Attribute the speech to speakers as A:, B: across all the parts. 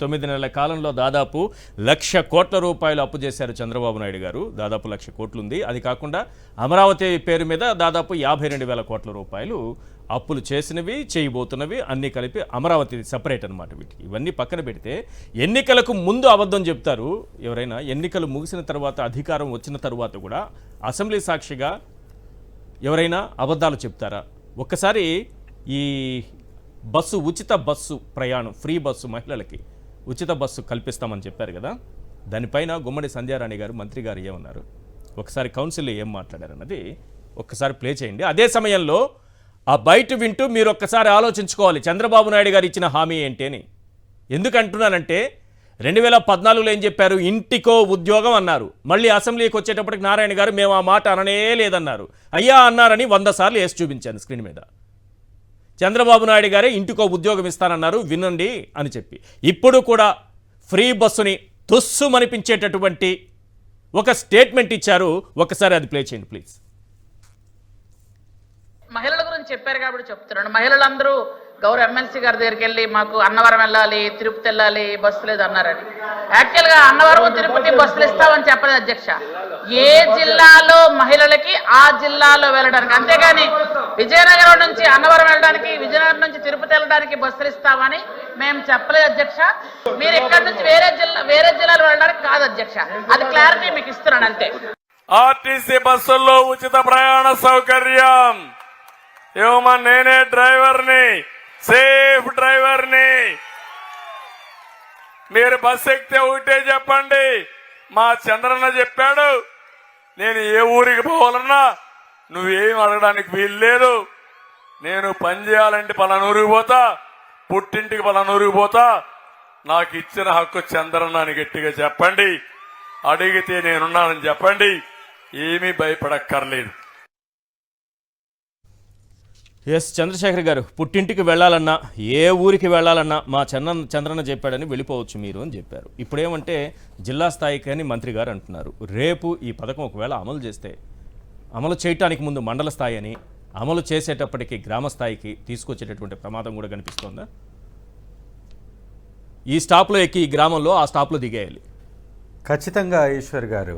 A: 9 నెలల కాలంలో దాదాపు 1,00,000 కోట్ల రూపాయలు అప్పు చేశారు చంద్రబాబు నాయుడు గారు. దాదాపు 1,00,000 కోట్లు ఉంది. అది కాకుండా అమరావతి పేరు మీద దాదాపు 52,000 కోట్ల రూపాయలు అప్పులు చేసినవి, చేయబోతున్నవి అన్నీ కలిపి అమరావతి సెపరేట్ అన్నమాట. వీటికి ఇవన్నీ పక్కన పెడితే ఎన్నికలకు ముందు అబద్ధం చెప్తారు ఎవరైనా. ఎన్నికలు ముగిసిన తర్వాత, అధికారం వచ్చిన తర్వాత కూడా అసెంబ్లీ సాక్షిగా ఎవరైనా అబద్ధాలు చెప్తారా? ఒక్కసారి ఈ బస్సు, ఉచిత బస్సు ప్రయాణం, ఫ్రీ బస్సు, మహిళలకి ఉచిత బస్సు కల్పిస్తామని చెప్పారు కదా, దానిపైన గుమ్మడి సంధ్యారాణి గారు, మంత్రి గారు ఏమన్నారు, ఒకసారి కౌన్సిల్లో ఏం మాట్లాడారన్నది ఒక్కసారి ప్లే చేయండి. అదే సమయంలో ఆ బయట వింటూ మీరు ఒక్కసారి ఆలోచించుకోవాలి చంద్రబాబు నాయుడు గారు ఇచ్చిన హామీ ఏంటి అని. ఎందుకంటున్నానంటే 2014లో ఏం చెప్పారు? ఇంటికో ఉద్యోగం అన్నారు. మళ్ళీ అసెంబ్లీకి వచ్చేటప్పటికి నారాయణ గారు మేము ఆ మాట అననే లేదన్నారు. అయ్యా అన్నారని 100 సార్లు వేసి చూపించాను స్క్రీన్ మీద. చంద్రబాబు నాయుడు గారే ఇంటికో ఉద్యోగం ఇస్తానన్నారు, వినండి అని చెప్పి. ఇప్పుడు కూడా ఫ్రీ బస్సుని తుస్సుమనిపించేటటువంటి ఒక స్టేట్మెంట్ ఇచ్చారు. ఒకసారి అది ప్లే చేయండి ప్లీజ్.
B: మహిళల గురించి చెప్పారు కాబట్టి చెప్తున్నాను. మహిళలందరూ గౌరవ ఎమ్మెల్సీ గారి దగ్గరికి వెళ్ళి మాకు అన్నవరం వెళ్ళాలి, తిరుపతి వెళ్ళాలి, బస్సు లేదు అన్నారని. యాక్చువల్గా అన్నవరం తిరుపతి బస్సులు ఇస్తామని చెప్పలేదు అధ్యక్ష. ఏ జిల్లాలో మహిళలకి ఆ జిల్లాలో వెళ్ళడానికి, అంతేగాని విజయనగరం నుంచి అన్నవరం వెళ్ళడానికి, విజయనగరం నుంచి తిరుపతి వెళ్ళడానికి బస్సులు ఇస్తామని మేము చెప్పలేదు అధ్యక్ష. మీరు ఇక్కడ నుంచి వేరే జిల్లాలో వెళ్ళడానికి కాదు అధ్యక్ష. అది క్లారిటీ మీకు ఇస్తున్నాను అంతే.
C: ఆర్టీసీ బస్సుల్లో ఉచిత ప్రయాణ సౌకర్యం ఏమన్నా, నేనే డ్రైవర్ని, సేఫ్ డ్రైవర్ని. మీరు బస్సు ఎక్కితే ఒకటే చెప్పండి, మా చంద్రన్న చెప్పాడు, నేను ఏ ఊరికి పోవాలన్నా నువ్వేం అడగడానికి వీల్లేదు. నేను పని చేయాలంటే పలానూరికి పోతా, పుట్టింటికి పలానూరికి పోతా, నాకు ఇచ్చిన హక్కు చంద్రన్న అని గట్టిగా చెప్పండి. అడిగితే నేనున్నానని చెప్పండి. ఏమీ భయపడక్కర్లేదు.
A: ఎస్ చంద్రశేఖర్ గారు, పుట్టింటికి వెళ్ళాలన్నా, ఏ ఊరికి వెళ్ళాలన్నా మా చంద్రన్న చెప్పాడని వెళ్ళిపోవచ్చు మీరు అని చెప్పారు. ఇప్పుడేమంటే జిల్లా స్థాయికి అని మంత్రి గారు అంటున్నారు. రేపు ఈ పథకం ఒకవేళ అమలు చేస్తే, అమలు చేయటానికి ముందు మండల స్థాయి అని, అమలు చేసేటప్పటికి గ్రామ స్థాయికి తీసుకొచ్చేటటువంటి ప్రమాదం కూడా కనిపిస్తోందా? ఈ స్టాప్లో ఎక్కి ఈ గ్రామంలో ఆ స్టాప్లో దిగేయాలి.
D: ఖచ్చితంగా ఈశ్వర్ గారు,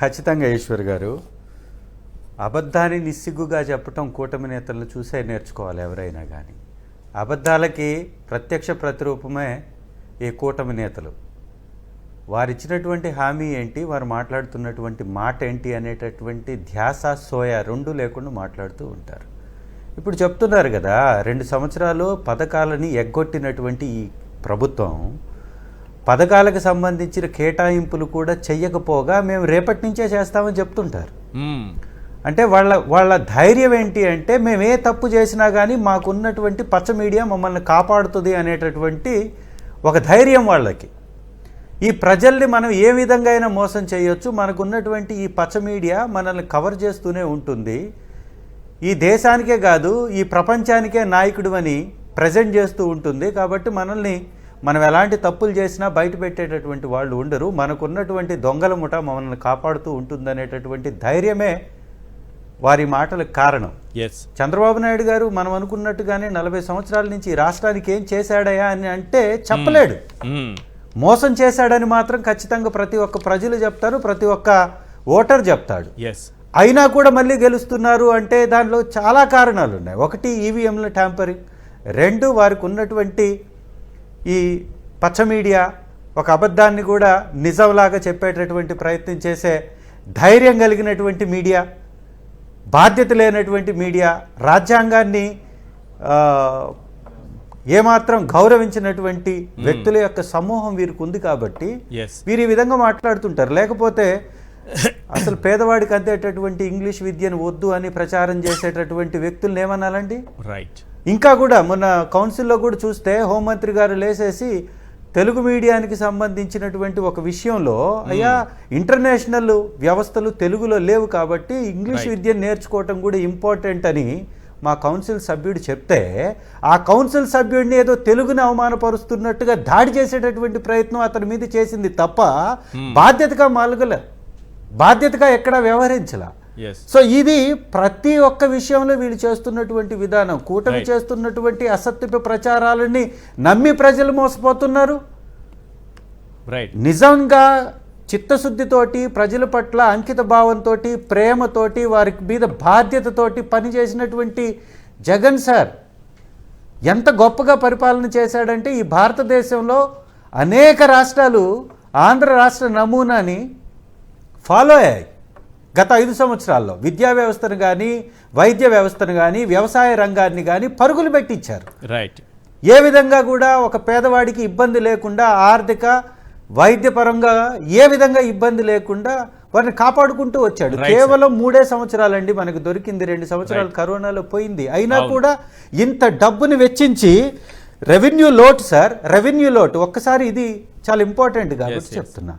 D: ఖచ్చితంగా ఈశ్వర్ గారు, అబద్ధాన్ని నిస్సిగ్గుగా చెప్పటం కూటమి నేతలను చూసే నేర్చుకోవాలి ఎవరైనా కానీ. అబద్ధాలకి ప్రత్యక్ష ప్రతిరూపమే ఈ కూటమి నేతలు. వారిచ్చినటువంటి హామీ ఏంటి, వారు మాట్లాడుతున్నటువంటి మాట ఏంటి అనేటటువంటి ధ్యాస, సోయ రెండు లేకుండా మాట్లాడుతూ ఉంటారు. ఇప్పుడు చెప్తున్నారు కదా, 2 సంవత్సరాలు పథకాలని ఎగ్గొట్టినటువంటి ఈ ప్రభుత్వం పథకాలకు సంబంధించిన కేటాయింపులు కూడా చెయ్యకపోగా మేము రేపటి నుంచే చేస్తామని చెప్తుంటారు. అంటే వాళ్ళ ధైర్యం ఏంటి అంటే, మేము ఏ తప్పు చేసినా కానీ మాకున్నటువంటి పచ్చ మీడియా మమ్మల్ని కాపాడుతుంది అనేటటువంటి ఒక ధైర్యం వాళ్ళకి. ఈ ప్రజల్ని మనం ఏ విధంగా అయినా మోసం చేయొచ్చు, మనకున్నటువంటి ఈ పచ్చ మీడియా మనల్ని కవర్ చేస్తూనే ఉంటుంది, ఈ దేశానికే కాదు ఈ ప్రపంచానికే నాయకుడు అని ప్రజెంట్ చేస్తూ ఉంటుంది. కాబట్టి మనం ఎలాంటి తప్పులు చేసినా బయట పెట్టేటటువంటి వాళ్ళు ఉండరు, మనకున్నటువంటి దొంగల ముఠ మనల్ని కాపాడుతూ ఉంటుందనేటటువంటి ధైర్యమే వారి మాటలకు కారణం. చంద్రబాబు నాయుడు గారు మనం అనుకున్నట్టుగానే 40 సంవత్సరాల నుంచి రాష్ట్రానికి ఏం చేశాడయా అని అంటే చెప్పలేడు. మోసం చేశాడని మాత్రం ఖచ్చితంగా ప్రతి ఒక్క ప్రజలు చెప్తారు, ప్రతి ఒక్క ఓటర్ చెప్తాడు. అయినా కూడా మళ్ళీ గెలుస్తున్నారు అంటే దానిలో చాలా కారణాలు ఉన్నాయి. 1 ఈవీఎంల ట్యాంపరింగ్, 2 వారికి ఉన్నటువంటి ఈ పచ్చ మీడియా, ఒక అబద్ధాన్ని కూడా నిజంలాగా చెప్పేటటువంటి ప్రయత్నం చేసే ధైర్యం కలిగినటువంటి మీడియా, బాధ్యత లేనటువంటి మీడియా, రాజ్యాంగాన్ని ఏమాత్రం గౌరవించినటువంటి వ్యక్తుల యొక్క సమూహం వీరికి ఉంది కాబట్టి వీరు ఈ విధంగా మాట్లాడుతుంటారు. లేకపోతే అసలు పేదవాడికి అందేటటువంటి ఇంగ్లీష్ విద్యను వద్దు అని ప్రచారం చేసేటటువంటి వ్యక్తులను ఏమనాలండి? రైట్. ఇంకా కూడా మొన్న కౌన్సిల్లో కూడా చూస్తే హోంమంత్రి గారు లేసేసి తెలుగు మీడియానికి సంబంధించినటువంటి ఒక విషయంలో, అయ్యా ఇంటర్నేషనల్ వ్యవస్థలు తెలుగులో లేవు కాబట్టి ఇంగ్లీష్ విద్యను నేర్చుకోవటం కూడా ఇంపార్టెంట్ అని మా కౌన్సిల్ సభ్యుడు చెప్తే, ఆ కౌన్సిల్ సభ్యుడిని ఏదో తెలుగుని అవమానపరుస్తున్నట్టుగా దాడి చేసేటటువంటి ప్రయత్నం అతని మీద చేసింది తప్ప బాధ్యతగా బాధ్యతగా ఎక్కడా వ్యవహరించలా.
A: Yes.
D: సో ఇది ప్రతి ఒక్క విషయంలో వీళ్ళు చేస్తున్నటువంటి విధానం, కూటమి
A: Right.
D: చేస్తున్నటువంటి అసత్యపు ప్రచారాలని నమ్మి ప్రజలు మోసపోతున్నారు.
A: రైట్.
D: నిజంగా చిత్తశుద్ధితోటి ప్రజల పట్ల అంకిత భావంతో ప్రేమతోటి వారి మీద బాధ్యతతోటి పనిచేసినటువంటి జగన్ సార్ ఎంత గొప్పగా పరిపాలన చేశాడంటే ఈ భారతదేశంలో అనేక రాష్ట్రాలు ఆంధ్ర రాష్ట్ర నమూనాని ఫాలో అయ్యాయి గత 5 సంవత్సరాల్లో. విద్యా వ్యవస్థను కానీ, వైద్య వ్యవస్థను కానీ, వ్యవసాయ రంగాన్ని కానీ పరుగులు పెట్టించారు.
A: రైట్.
D: ఏ విధంగా కూడా ఒక పేదవాడికి ఇబ్బంది లేకుండా, ఆర్థిక వైద్యపరంగా ఏ విధంగా ఇబ్బంది లేకుండా వారిని కాపాడుకుంటూ వచ్చాడు.
A: Right,
D: కేవలం 3 సంవత్సరాలండి మనకు దొరికింది, 2 సంవత్సరాలు కరోనాలో పోయింది. అయినా కూడా ఇంత డబ్బుని వెచ్చించి రెవెన్యూ లోటు సార్, రెవెన్యూ లోటు ఒక్కసారి ఇది చాలా ఇంపార్టెంట్ కాబట్టి చెప్తున్నా.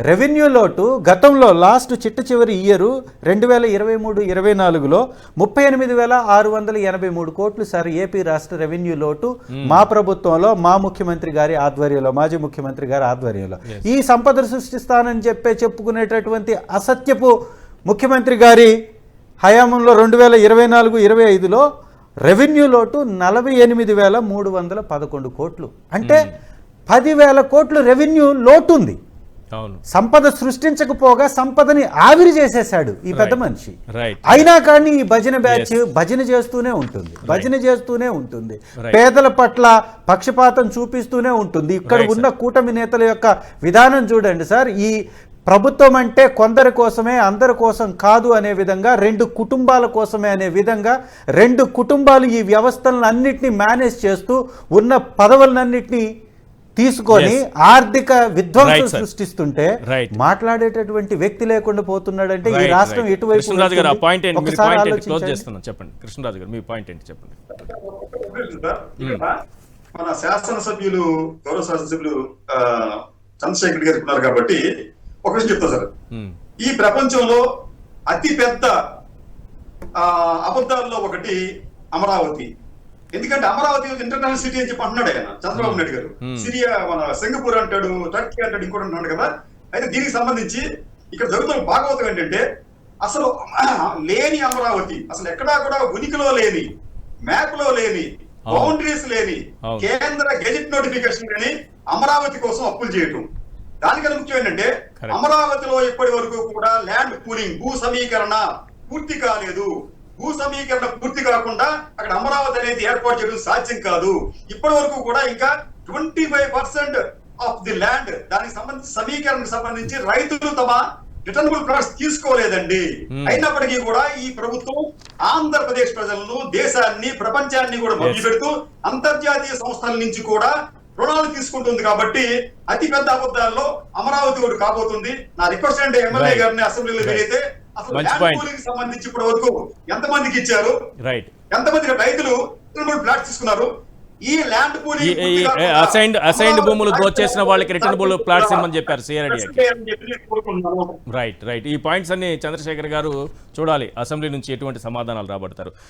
D: రెవెన్యూ లోటు గతంలో లాస్ట్ చిట్ట చివరి ఇయర్ 2023-24లో 38,683 కోట్లు సార్ ఏపీ రాష్ట్ర రెవెన్యూ లోటు మా ప్రభుత్వంలో, మా ముఖ్యమంత్రి గారి ఆధ్వర్యంలో, మాజీ ముఖ్యమంత్రి గారి ఆధ్వర్యంలో. ఈ సంపద సృష్టిస్తానని చెప్పుకునేటటువంటి అసత్యపు ముఖ్యమంత్రి గారి హయాంలో 2024-25లో రెవెన్యూ లోటు 48,311 కోట్లు. అంటే 10,000 కోట్లు రెవెన్యూ లోటు ఉంది.
A: అవును.
D: సంపద సృష్టించకపోగా సంపదని ఆవిరి చేసేశాడు ఈ పెద్ద మనిషి.
A: రైట్.
D: అయినా కానీ ఈ భజన బ్యాచ్ భజన చేస్తూనే ఉంటుంది, భజన చేస్తూనే ఉంటుంది, పేదల పట్ల పక్షపాతం చూపిస్తూనే ఉంటుంది. ఇక్కడ ఉన్న కూటమి నేతల యొక్క విధానం చూడండి సార్. ఈ ప్రభుత్వం అంటే కొందరి కోసమే, అందరి కోసం కాదు అనే విధంగా, 2 కుటుంబాల కోసమే అనే విధంగా 2 కుటుంబాలు ఈ వ్యవస్థలను అన్నిటినీ మేనేజ్ చేస్తూ ఉన్న పదవులన్నింటినీ తీసుకొని ఆర్థిక విధ్వంసం సృష్టిస్తుంటే మాట్లాడేటటువంటి వ్యక్తి లేకుండా పోతున్నాడంటే ఈ రాష్ట్రం ఎటువైపు
A: కృష్ణరాజు గారు ఆ పాయింట్ ఏంటి? మీరు పాయింట్ ఏంటి క్లోజ్ చేస్తున్నాం, చెప్పండి కృష్ణరాజు గారు, మీ పాయింట్ ఏంటి చెప్పండి.
E: మన శాసనసభ్యులు, గౌరవ శాసనసభ్యులు చంద్రశేఖర్ గారు ఉన్నారు కాబట్టి ఒక విషయం చెప్తా సార్. ఈ ప్రపంచంలో అతి పెద్ద అబద్ధాల్లో ఒకటి అమరావతి. ఎందుకంటే అమరావతి ఇంటర్నేషనల్ సిటీ అని చెప్పి అంటున్నాడు ఆయన చంద్రబాబు నాయుడు గారు. సిరియా, మన సింగపూర్ అంటాడు, టర్కీ అంటాడు, ఇంకోటి అంటున్నాడు కదా. అయితే దీనికి సంబంధించి ఇక్కడ జరుగుతున్న భాగవతం ఏంటంటే అసలు లేని అమరావతి, అసలు ఎక్కడా కూడా ఉనికిలో లేని, మ్యాప్ లో లేని, బౌండరీస్ లేని, కేంద్ర గెజిట్ నోటిఫికేషన్ లేని అమరావతి కోసం అప్పులు చేయటం. దానికన్నా ముఖ్యం ఏంటంటే అమరావతిలో ఇప్పటి వరకు కూడా ల్యాండ్ పూలింగ్, భూ సమీకరణ పూర్తి కాలేదు. భూ సమీకరణ పూర్తి కాకుండా అక్కడ అమరావతి అనేది ఏర్పాటు చేయడం సాధ్యం కాదు. ఇప్పటి వరకు కూడా ఇంకా 25% ఆఫ్ ది ల్యాండ్ దానికి సంబంధించి సమీకరణకు సంబంధించి రైతులు తమ రిటర్నబుల్ ప్లాట్స్ తీసుకోలేదండి. అయినప్పటికీ కూడా ఈ ప్రభుత్వం ఆంధ్రప్రదేశ్ ప్రజలను, దేశాన్ని, ప్రపంచాన్ని కూడా మభ్యపెడుతూ అంతర్జాతీయ సంస్థల నుంచి కూడా రుణాలు తీసుకుంటుంది. కాబట్టి అతి పెద్ద అబద్ధాల్లో అమరావతి ఒకటి కాబోతుంది. నా రిక్వెస్ట్ అంటే ఎమ్మెల్యే గారిని అసెంబ్లీలో వీలైతే అసలు ల్యాండ్ పూలింగ్ సంబంధించి ఇప్పటి వరకు ఎంతమందికి ఇచ్చారు, ఎంతమంది రైతులు ఫ్లాట్స్ తీసుకున్నారు, ఈ ల్యాండ్ పూలింగ్
A: అసైన్డ్ భూములు దోచేసిన వాళ్ళకి రిటర్నబుల్ ప్లాట్స్ ఇవ్వమని చెప్పారు సిఆర్డీ. రైట్. ఈ పాయింట్స్ అన్ని చంద్రశేఖర్ గారు చూడాలి అసెంబ్లీ నుంచి ఎటువంటి సమాధానాలు రాబడతారు.